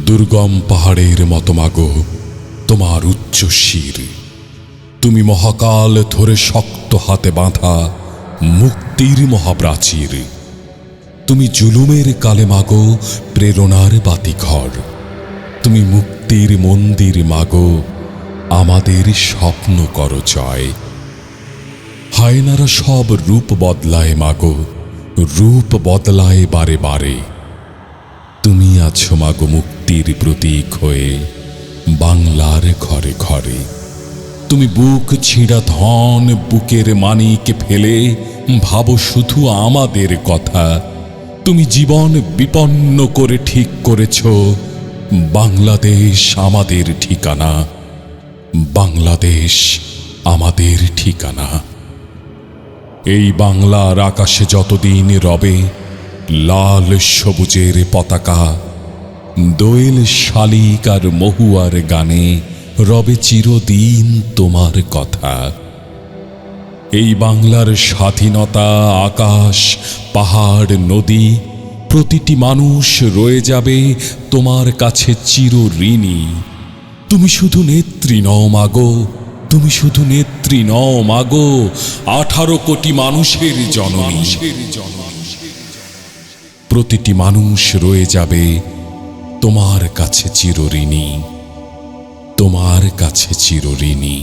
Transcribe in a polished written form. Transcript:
দুর্গম পাহাড়ের মতো মাগো তোমার উচ্চ শির। তুমি মহাকাল ধরে শক্ত হাতে বাঁধা মুক্তির মহাপ্রাচীর। তুমি জুলুমের কালে মাগো প্রেরণার বাতিঘর। তুমি মুক্তির মন্দির মাগো, আমাদের স্বপ্ন করো জয়। হায়নারা সব রূপ বদলায় মাগো, রূপ বদলায় বারে বারে। তুমি আছো মাগো মুক্তির প্রতীক হয়ে বাংলার ঘরে ঘরে। তুমি বুক ছিঁড়া ধন বুকের মানিক ফেলে ভাবো শুধু আমাদের কথা। তুমি জীবন বিপন্ন করে ঠিক করেছ বাংলাদেশ আমাদের ঠিকানা, বাংলাদেশ আমাদের ঠিকানা। এই বাংলার আকাশে যতদিন রবে লাল সবুজের পতাকা, দোয়েল শালিক আর মহুয়ার গানে রবে চিরদিন তোমার কথা। এই বাংলার স্বাধীনতা আকাশ পাহাড় নদী প্রতিটি মানুষ রয়ে যাবে তোমার কাছে চির ঋণী। তুমি শুধু নেত্রী নও মাগো, তুমি শুধু নেত্রী নও মাগো, 18 কোটি মানুষের জননী। প্রতিটি মানুষ রয়ে যাবে তোমার কাছে চির ঋণী, তোমার কাছে চির ঋণী।